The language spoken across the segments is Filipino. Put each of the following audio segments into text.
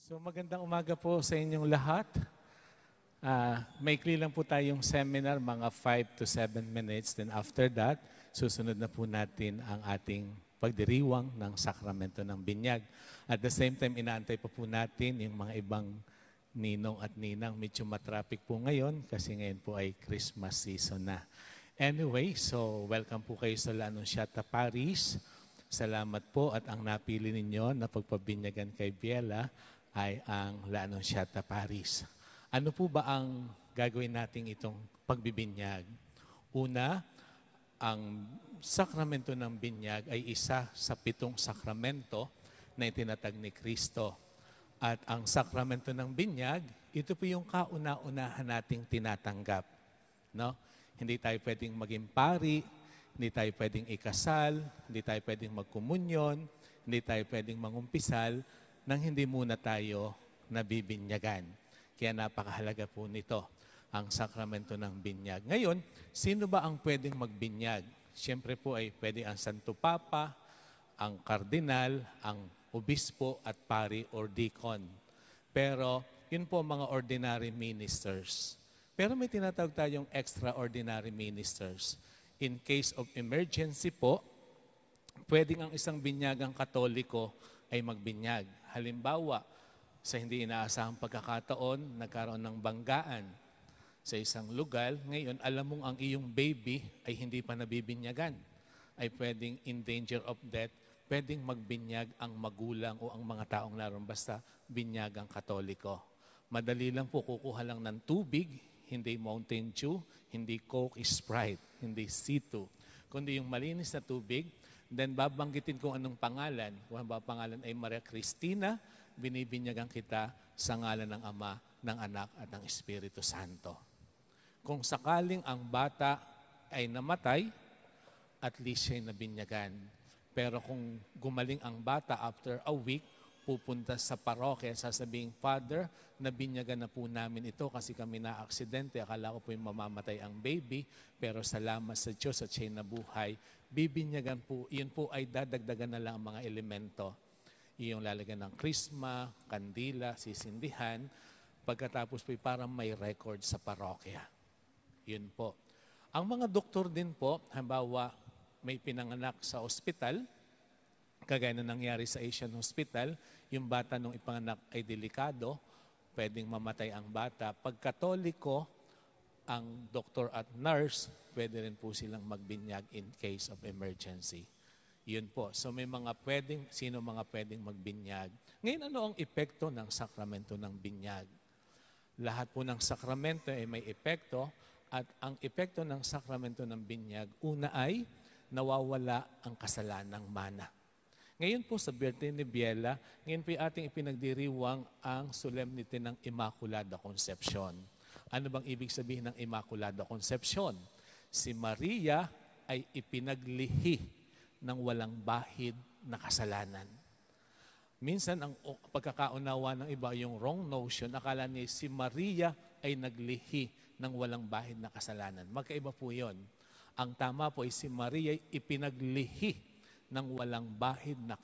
So magandang umaga po sa inyong lahat. Maikli lang po tayong seminar, mga 5 to 7 minutes. Then after that, susunod na po natin ang ating pagdiriwang ng sakramento ng binyag. At the same time, inaantay pa po natin yung mga ibang ninong at ninang. Medyo matraffic po ngayon kasi ngayon po ay Christmas season na. Anyway, so welcome po kayo sa La Anunciata Paris. Salamat po at ang napili ninyo na pagpabinyagan kay Biela ay ang La Anunciata Paris. Ano po ba ang gagawin nating itong pagbibinyag? Una, ang sakramento ng binyag ay isa sa 7 sakramento na itinatag ni Kristo. At ang sakramento ng binyag, ito po yung kauna-unahan nating tinatanggap. No? Hindi tayo pwedeng maging pari, hindi tayo pwedeng ikasal, hindi tayo pwedeng magkomunyon, hindi tayo pwedeng mangumpisal nang hindi muna tayo nabibinyagan. Kaya napakahalaga po nito, ang sakramento ng binyag. Ngayon, sino ba ang pwedeng magbinyag? Siyempre po ay pwede ang Santo Papa, ang Kardinal, ang Obispo at Pari or Deacon. Pero yun po mga ordinary ministers. Pero may tinatawag tayong extraordinary ministers. In case of emergency po, pwedeng ang isang binyagang Katoliko ay magbinyag. Halimbawa, sa hindi inaasahang pagkakataon, nagkaroon ng banggaan sa isang lugar. Ngayon, alam mong ang iyong baby ay hindi pa nabibinyagan. Ay pwedeng in danger of death, pwedeng magbinyag ang magulang o ang mga taong naroon basta binyagang Katoliko. Madali lang po, kukuha lang ng tubig, hindi Mountain Dew, hindi Coke, Sprite, hindi C2, kundi yung malinis na tubig. Then babanggitin kung anong pangalan. Kung ang pangalan ay Maria Cristina, binibinyagan kita sa ngalan ng Ama, ng Anak at ng Espiritu Santo. Kung sakaling ang bata ay namatay, at least siya'y nabinyagan. Pero kung gumaling ang bata after a week, pupunta sa parokya, sasabing, Father, nabinyagan na po namin ito kasi kami na-aksidente. Akala ko po yung mamamatay ang baby, pero salamat sa Diyos at siya'y nabuhay. Bibinyagan po, yun po ay dadagdagan na lang ang mga elemento. Yung lalagyan ng krisma, kandila, sisindihan. Pagkatapos po parang may record sa parokya. Yun po. Ang mga doktor din po, halimbawa may pinanganak sa ospital, kagaya na nangyari sa Asian Hospital, yung bata nung ipanganak ay delikado, pwedeng mamatay ang bata. Pag Katoliko, ang doktor at nurse, pwede rin po silang magbinyag in case of emergency. Yun po. So may mga pwedeng, sino mga pwedeng magbinyag? Ngayon, ano ang epekto ng sakramento ng binyag? Lahat po ng sakramento ay may epekto, at ang epekto ng sakramento ng binyag, una ay nawawala ang kasalanang mana. Ngayon po sa birthday ni Biela, ngayon po ating ipinagdiriwang ang solemnity ng Immaculada Concepcion. Ano bang ibig sabihin ng Immaculada Concepcion? Si Maria ay ipinaglihi ng walang bahid na kasalanan. Minsan ang pagkakaunawa ng iba yung wrong notion, akala ni si Maria ay naglihi ng walang bahid na kasalanan. Magkaiba po yun. Ang tama po ay si Maria ay ipinaglihi ng walang bahid na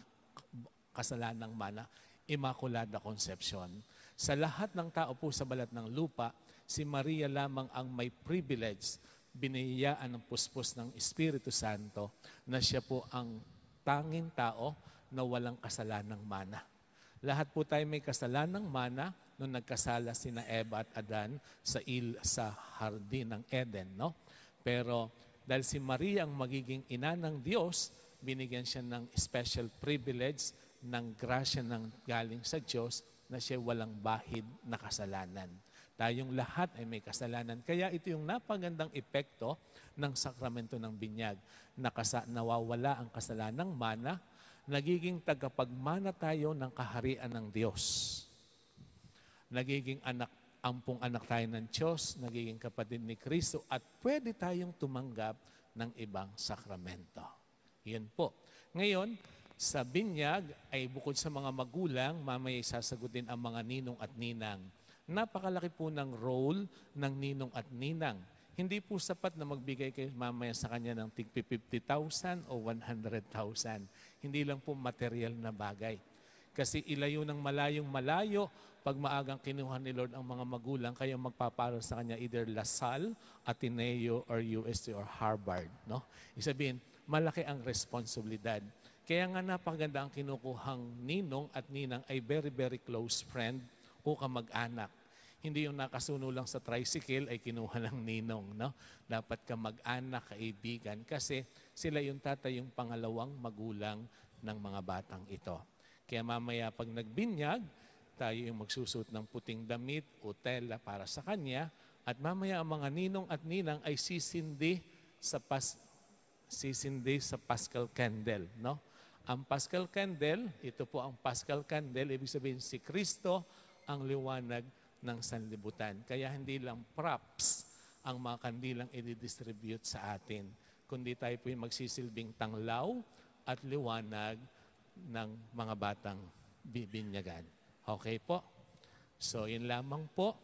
kasalanang mana, Immaculada Concepcion. Sa lahat ng tao po sa balat ng lupa, si Maria lamang ang may privilege, biniyayaan ng puspos ng Espiritu Santo na siya po ang tanging tao na walang kasalanang mana. Lahat po tayo may kasalanang mana nung nagkasala sina Eva at Adan sa hardin ng Eden, no? Pero dahil si Maria ang magiging ina ng Diyos, binigyan siya ng special privilege ng grasya ng galing sa Diyos na siya walang bahid na kasalanan. Tayong lahat ay may kasalanan. Kaya ito yung napagandang epekto ng sakramento ng binyag. Nawawala ang kasalanang mana, nagiging tagapagmana tayo ng kaharian ng Diyos. Nagiging ampong anak tayo ng Diyos, nagiging kapatid ni Kristo, at pwede tayong tumanggap ng ibang sakramento. Yun po. Ngayon, sa binyag ay bukod sa mga magulang, mamaya sasagutin ang mga ninong at ninang. Napakalaki po ng role ng ninong at ninang. Hindi po sapat na magbigay kayo mamaya sa kanya ng tig 50,000 o 100,000. Hindi lang po material na bagay. Kasi ilayo ng malayong malayo pag maagang kinuha ni Lord ang mga magulang, kaya magpaparal sa kanya either LaSalle, Ateneo, or UST, or Harvard. No? Isabihin, malaki ang responsibilidad. Kaya nga napakaganda ang kinukuhang ninong at ninang ay very, very close friend o kamag-anak. Hindi yung nakasuno lang sa tricycle ay kinuha lang ninong. No? Dapat kamag-anak, kaibigan, kasi sila yung tatay, yung pangalawang magulang ng mga batang ito. Kaya mamaya pag nagbinyag, tayo yung magsusuot ng puting damit o tela para sa kanya, at mamaya ang mga ninong at ninang ay sisindi sa Paschal candle. No? Ang Paschal candle, ito po ang Paschal candle, ibig sabihin si Kristo ang liwanag ng sanlibutan. Kaya hindi lang props ang mga kandilang i-distribute sa atin, kundi tayo po yung magsisilbing tanglaw at liwanag ng mga batang bibinyagan. Okay po? So, yun lamang po.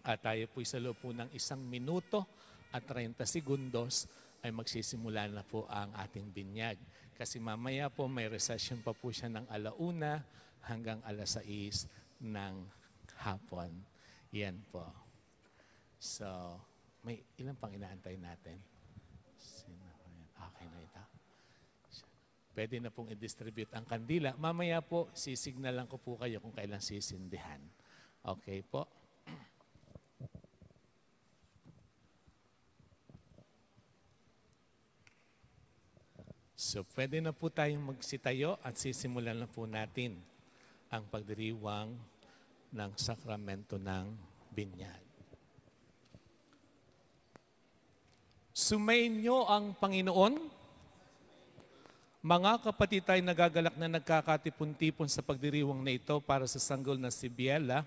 At tayo po sa loob po ng 1 minuto at 30 segundos ay magsisimula na po ang ating binyag. Kasi mamaya po may recession pa po siya ng 1:00 hanggang 6:00 ng hapon. Yan po. So, may ilan pang inaantay natin? Okay na ito. Pwede na pong i-distribute ang kandila. Mamaya po, sisignalan ko po kayo kung kailan sisindihan. Okay po? So, pwede na po tayong magsitayo at sisimulan na po natin ang pagdiriwang ng sakramento ng binyag. Sumainyo ang Panginoon. Mga kapatid, tayo nagagalak na nagkakatipon-tipon sa pagdiriwang na ito para sa sanggol na si Biela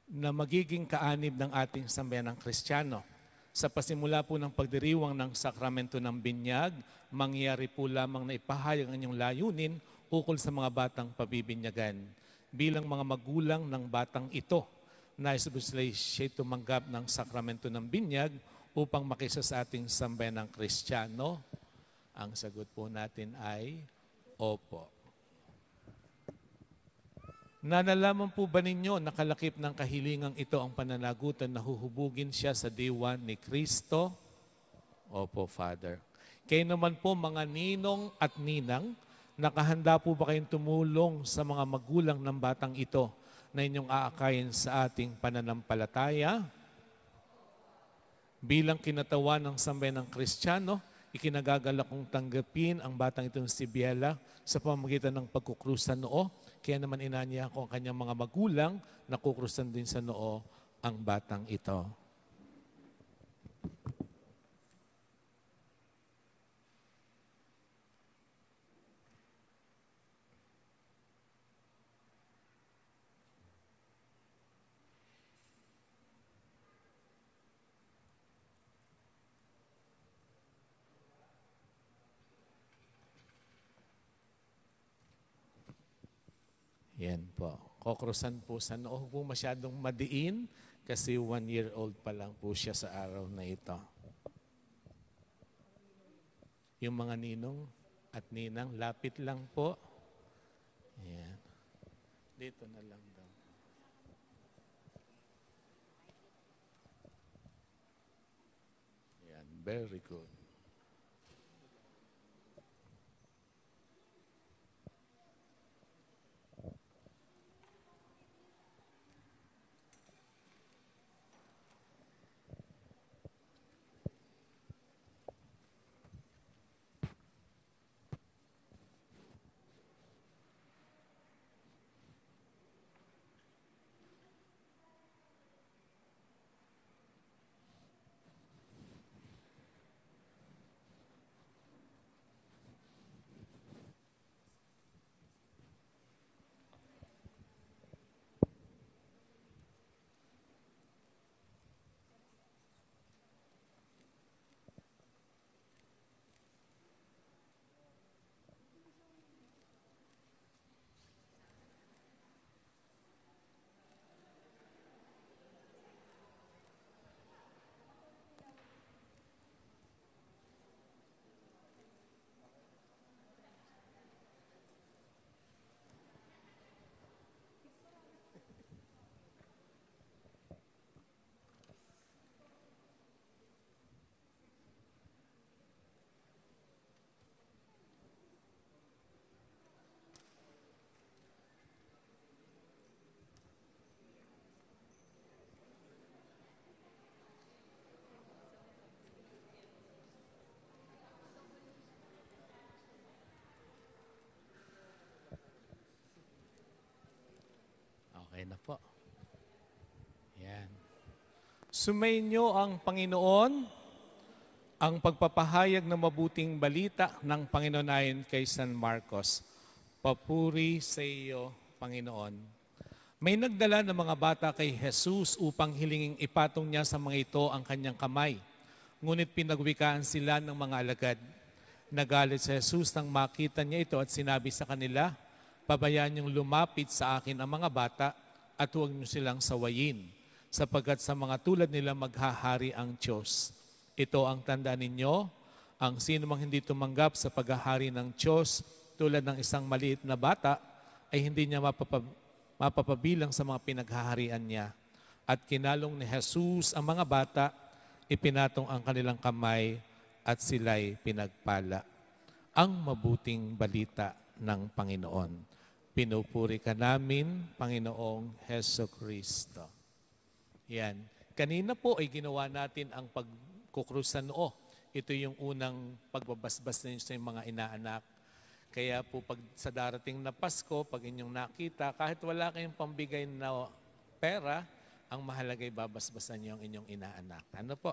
na magiging kaanib ng ating sambayanang Kristiyano. Sa pasimula po ng pagdiriwang ng sakramento ng binyag, mangyari po lamang na ipahayag ang inyong layunin ukol sa mga batang pabibinyagan. Bilang mga magulang ng batang ito, nais po sila siya tumanggap ng sakramento ng binyag upang makisa sa ating sambayanang Kristiyano. Ang sagot po natin ay opo. Nalalaman po ba ninyo na kalakip ng kahilingang ito ang pananagutan na huhubugin siya sa diwa ni Kristo? Opo, Father. Kayo naman po mga ninong at ninang, nakahanda po ba kayong tumulong sa mga magulang ng batang ito na inyong aakayin sa ating pananampalataya? Bilang kinatawan ng sambayanang Kristiyano, ikinagagalak kong tanggapin ang batang itong si Biela sa pamamagitan ng pagkukrusan noo. Kaya naman inanya ko ang kanyang mga magulang na kukrusan din sa noo ang batang ito. Yan po. Kokrosan po sa noo. Huwag po masyadong madiin kasi 1-year-old pa lang po siya sa araw na ito. Yung mga ninong at ninang, lapit lang po. Yan. Dito na lang daw. Yan. Very good. po. Yan. Sumainyo ang Panginoon, ang pagpapahayag ng mabuting balita ng Panginoon ayon kay San Marcos. Papuri sa iyo, Panginoon. May nagdala ng mga bata kay Jesus upang hilinging ipatong niya sa mga ito ang kanyang kamay. Ngunit pinagwikaan sila ng mga alagad. Nagalit si Jesus nang makita niya ito at sinabi sa kanila, pabayaan niyong lumapit sa akin ang mga bata at huwag niyo silang sawayin, sapagkat sa mga tulad nila maghahari ang Diyos. Ito ang tanda ninyo, ang sino mang hindi tumanggap sa paghahari ng Diyos tulad ng isang maliit na bata ay hindi niya mapapabilang sa mga pinaghaharian niya. At kinalong ni Jesus ang mga bata, ipinatong ang kanilang kamay at sila'y pinagpala. Ang mabuting balita ng Panginoon. Pinupuri ka namin, Panginoong Heso Kristo. Yan. Kanina po ay ginawa natin ang pagkukrus sa noo. Ito yung unang pagbabasbas ninyo sa mga inaanak. Kaya po pag sa darating na Pasko, pag inyong nakita, kahit wala kayong pambigay na pera, ang mahalaga ay babasbasan niyo ang inyong inaanak. Ano po?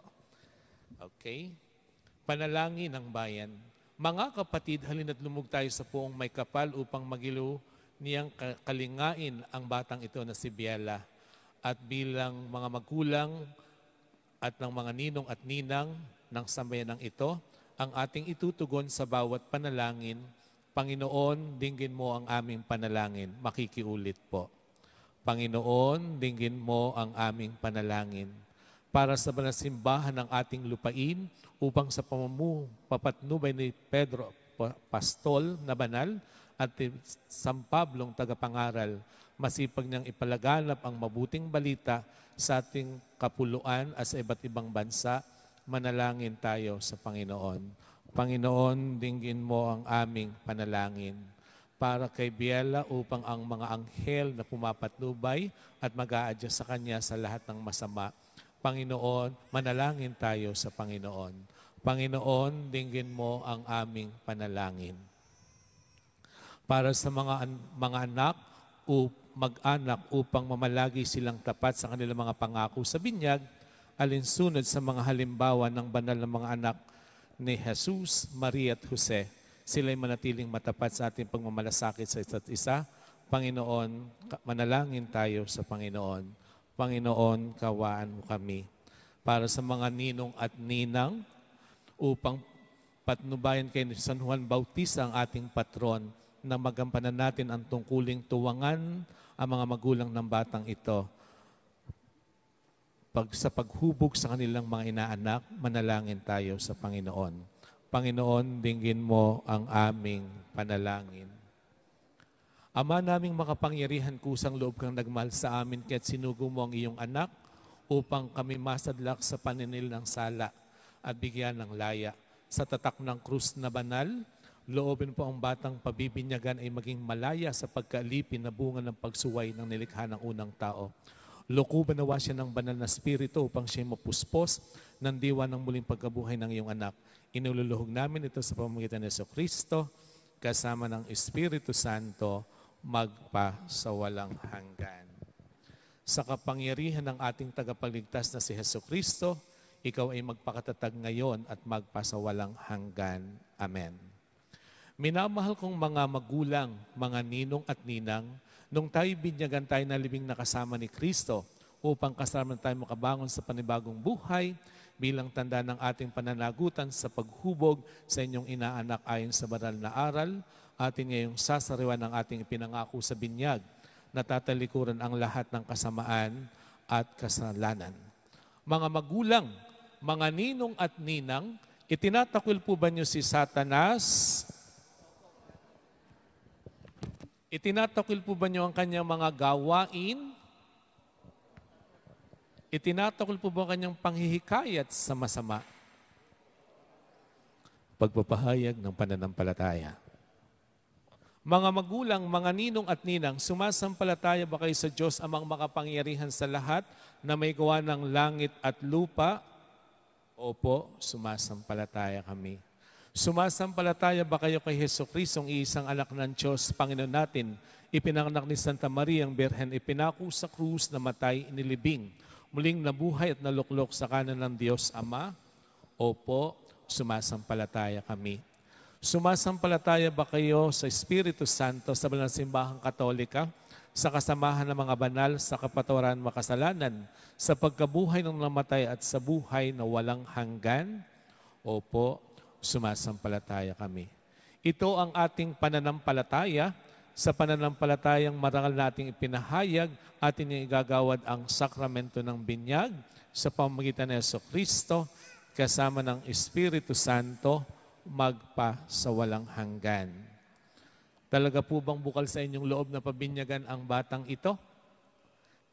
Okay. Panalangin ng bayan. Mga kapatid, halina't lumug tayo sa puong may kapal upang magilo niyang kalingain ang batang ito na si Biela. At bilang mga magulang at ng mga ninong at ninang ng sambayanang ito, ang ating itutugon sa bawat panalangin. Panginoon, dinggin mo ang aming panalangin. Makikiulit po. Panginoon, dinggin mo ang aming panalangin para sa banal simbahan ng ating lupain upang sa papatnubay ni Pedro Pastol na banal at San Pablong tagapangaral, masipag niyang ipalaganap ang mabuting balita sa ating kapuluan at sa iba't ibang bansa. Manalangin tayo sa Panginoon. Panginoon, dinggin mo ang aming panalangin para kay Biela upang ang mga anghel na pumapatnubay at mag-a-adjust sa kanya sa lahat ng masama. Panginoon, manalangin tayo sa Panginoon. Panginoon, dinggin mo ang aming panalangin. Para sa mga anak o mag-anak upang mamalagi silang tapat sa kanilang mga pangako sa binyag, alinsunod sa mga halimbawa ng banal na mga anak ni Jesus, Maria at Jose, sila'y manatiling matapat sa ating pagmamalasakit sa isa't isa. Panginoon, manalangin tayo sa Panginoon. Panginoon, kawaan mo kami. Para sa mga ninong at ninang, upang patnubayan kay San Juan Bautista ang ating patron, na magampanan natin ang tungkuling tuwangan ang mga magulang ng batang ito. Sa paghubog sa kanilang mga inaanak, manalangin tayo sa Panginoon. Panginoon, dinggin mo ang aming panalangin. Ama naming makapangyarihan, kusang loob kang nagmahal sa amin, kaya't sinugo mo ang iyong anak upang kami masadlak sa paninil ng sala at bigyan ng laya. Sa tatak ng krus na banal, loobin po ang batang pabibinyagan ay maging malaya sa pagkaalipin na bunga ng pagsuway ng nilikha ng unang tao. Lokoban nawa siya ng banal na spirito upang siya mapuspos ng diwa ng muling pagkabuhay ng iyong anak. Inululuhog namin ito sa pamamagitan ni Jesucristo kasama ng Espiritu Santo magpasawalang hanggan. Sa kapangyarihan ng ating tagapagligtas na si Jesucristo, ikaw ay magpakatatag ngayon at magpasawalang hanggan. Amen. Minamahal kong mga magulang, mga ninong at ninang, nung tayo binyagan tayo na libing nakasama ni Kristo upang kasama tayo makabangon sa panibagong buhay bilang tanda ng ating pananagutan sa paghubog sa inyong inaanak ayon sa banal na aral, atin ngayong sasariwan ng ating ipinangako sa binyag na tatalikuran ang lahat ng kasamaan at kasalanan. Mga magulang, mga ninong at ninang, itinatakwil po ba niyo si Satanas? Itinatakwil po ba niyo ang kanyang mga gawain? Itinatakwil po ba ang kanyang panghihikayat sa masama? Pagpapahayag ng pananampalataya. Mga magulang, mga ninong at ninang, sumasampalataya ba kayo sa Diyos amang makapangyarihan sa lahat na may gawa ng langit at lupa? Opo, sumasampalataya kami. Sumasampalataya ba kayo kay Jesucristo, ang iisang anak ng Diyos, Panginoon natin, ipinanganak ni Santa Maria ang Birhen, ipinako sa krus, namatay, inilibing, muling nabuhay at naluklok sa kanan ng Diyos Ama? Opo, sumasampalataya kami. Sumasampalataya ba kayo sa Espiritu Santo, sa Banal na Simbahang Katolika, sa kasamahan ng mga banal, sa kapatawaran ng makasalanan, sa pagkabuhay ng namatay at sa buhay na walang hanggan? Opo, sumasampalataya kami. Ito ang ating pananampalataya. Sa pananampalatayang marangal nating ipinahayag, atin yung igagawad ang sakramento ng binyag sa pamamagitan ng Jesucristo kasama ng Espiritu Santo magpa sa walang hanggan. Talaga po bang bukal sa inyong loob na pabinyagan ang batang ito?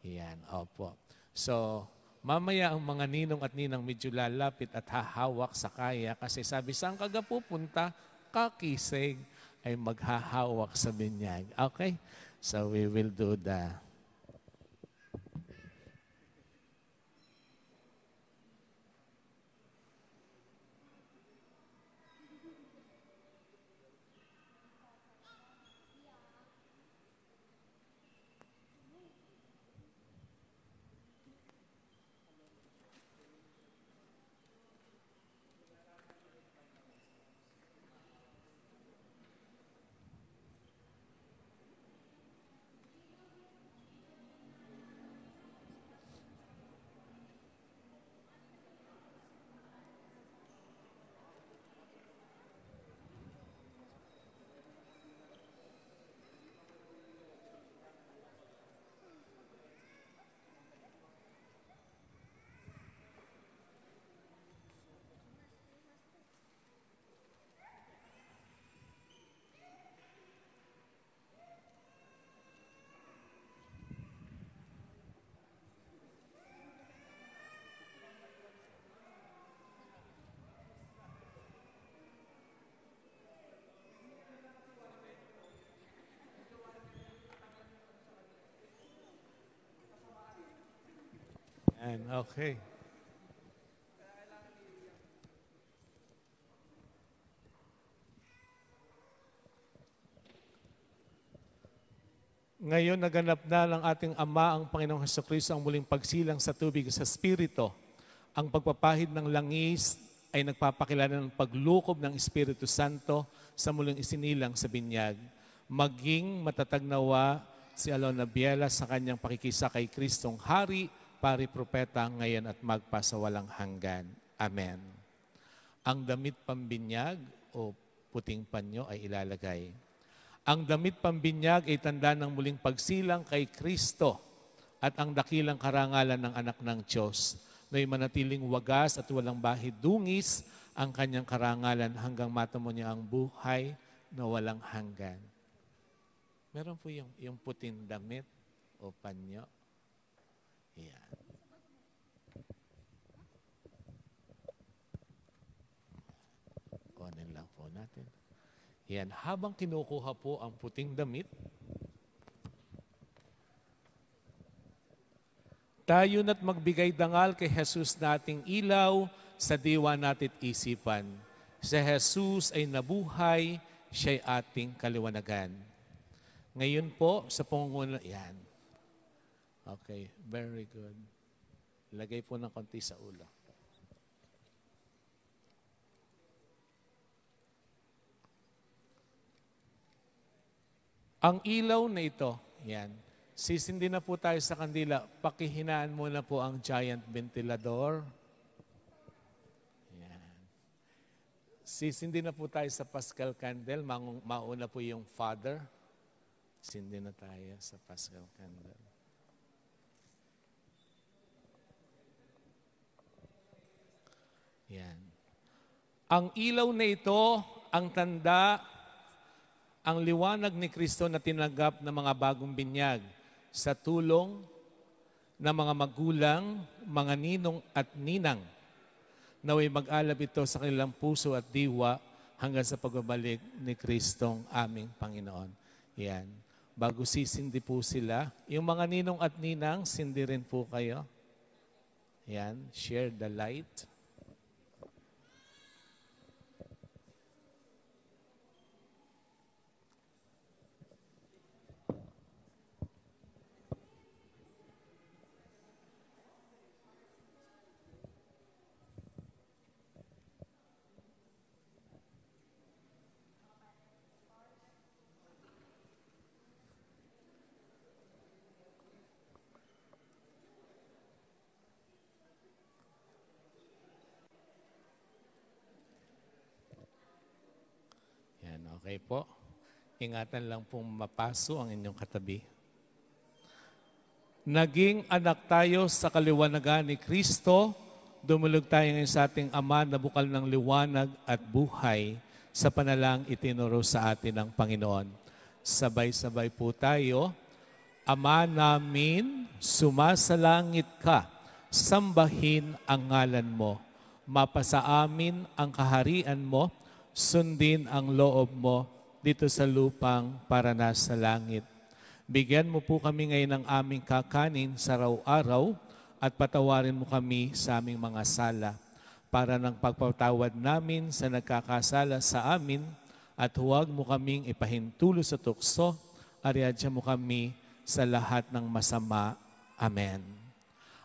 Yan, opo. So, mamaya ang mga ninong at ninang medyo lalapit at hahawak sa kaya kasi sabi, saan ka pupunta? Kakisig ay maghahawak sa binyag. Okay? So we will do the... Okay. Ngayon, naganap na ng ating Ama, ang Panginoong Jesucristo, ang muling pagsilang sa tubig sa Espiritu. Ang pagpapahid ng langis ay nagpapakilala ng paglukob ng Espiritu Santo sa muling isinilang sa binyag. Maging matatag nawa si Alona Biela sa kanyang pakikisa kay Kristong Hari, Pari, Propeta, ngayon at magpa sa walang hanggan. Amen. Ang damit pambinyag o puting panyo ay ilalagay. Ang damit pambinyag ay tanda ng muling pagsilang kay Kristo at ang dakilang karangalan ng anak ng Diyos na manatiling wagas at walang bahid dungis ang kanyang karangalan hanggang matamo niya ang buhay na walang hanggan. Meron po yung puting damit o panyo. Yan. Kunin lang po natin. Yan. Habang kinukuha po ang puting damit, tayo na't magbigay dangal kay Jesus nating ilaw sa diwa natit isipan. Si Jesus ay nabuhay, siya'y ating kaliwanagan. Ngayon po, sa pangunguna, yan. Okay, very good. Lagay po ng konti sa ulo. Ang ilaw na ito, yan. Sisindi na po tayo sa kandila. Pakihinaan muna po ang giant ventilador. Yan. Sisindi na po tayo sa Paschal candle. Mauna po yung Father. Sindi na tayo sa Paschal candle. Yan. Ang ilaw na ito, ang tanda, ang liwanag ni Kristo na tinanggap ng mga bagong binyag sa tulong ng mga magulang, mga ninong at ninang. Naway mag-alab ito sa kanilang puso at diwa hanggang sa pagbabalik ni Kristong aming Panginoon. Yan. Bago sisindi po sila, yung mga ninong at ninang, sindi rin po kayo. Yan. Share the light. Okay po. Ingatan lang pong mapaso ang inyong katabi. Naging anak tayo sa kaliwanagan ni Kristo. Dumulog tayo ngayon sa ating Ama na bukal ng liwanag at buhay sa panalang itinuro sa atin ng Panginoon. Sabay-sabay po tayo. Ama namin, sumasalangit ka, sambahin ang ngalan mo. Mapasa amin ang kaharian mo, sundin ang loob mo dito sa lupang para nasa langit. Bigyan mo po kami ngayon ng aming kakanin sa araw-araw at patawarin mo kami sa aming mga sala para ng pagpatawad namin sa nagkakasala sa amin at huwag mo kaming ipahintulo sa tukso, ariadya mo kami sa lahat ng masama. Amen.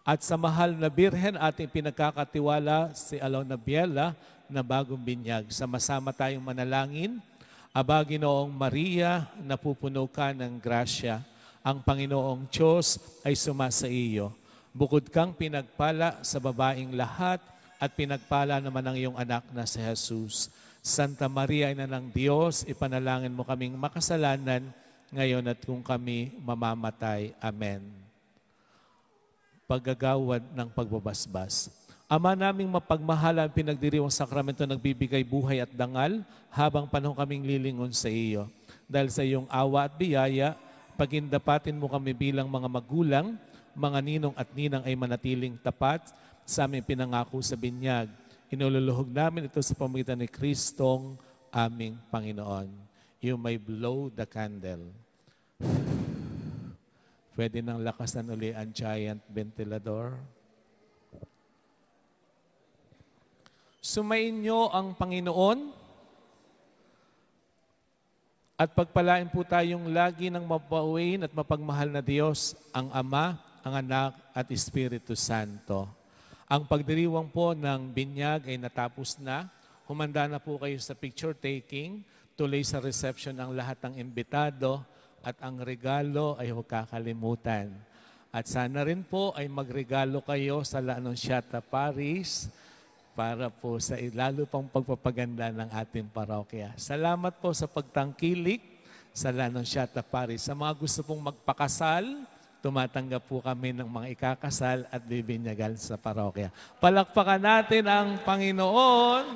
At sa mahal na Birhen ating pinagkakatiwala si Alona Biela na bagong binyag. Sama-sama tayong manalangin. Aba, Ginoong Maria, napupuno ka ng grasya. Ang Panginoong Diyos ay sumasa iyo. Bukod kang pinagpala sa babaing lahat at pinagpala naman ang iyong anak na si Jesus. Santa Maria, Ina ng Diyos, ipanalangin mo kaming makasalanan ngayon at kung kami mamamatay. Amen. Paggagawad ng pagbabasbas. Ama naming mapagmahal ang pinagdiriwang sakramento nagbibigay buhay at dangal habang panahon kaming lilingon sa iyo. Dahil sa iyong awa at biyaya, pagindapatin mo kami bilang mga magulang, mga ninong at ninang ay manatiling tapat sa aming pinangako sa binyag. Inululuhog namin ito sa pamamagitan ni Kristong aming Panginoon. You may blow the candle. Pwede nang lakasan uli ang giant ventilador. Sumayin niyo ang Panginoon at pagpalain po tayong lagi ng mabuuin at mapagmahal na Diyos, ang Ama, ang Anak at Espiritu Santo. Ang pagdiriwang po ng binyag ay natapos na. Humanda na po kayo sa picture taking. Tuloy sa reception ang lahat ng imbitado at ang regalo ay huwag kakalimutan. At sana rin po ay magregalo kayo sa La Anunciata Paris para po sa lalo pang pagpapaganda ng ating parokya. Salamat po sa pagtangkilik sa La Anunciata Paris. Sa mga gusto pong magpakasal, tumatanggap po kami ng mga ikakasal at bibinyagan sa parokya. Palakpakan natin ang Panginoon.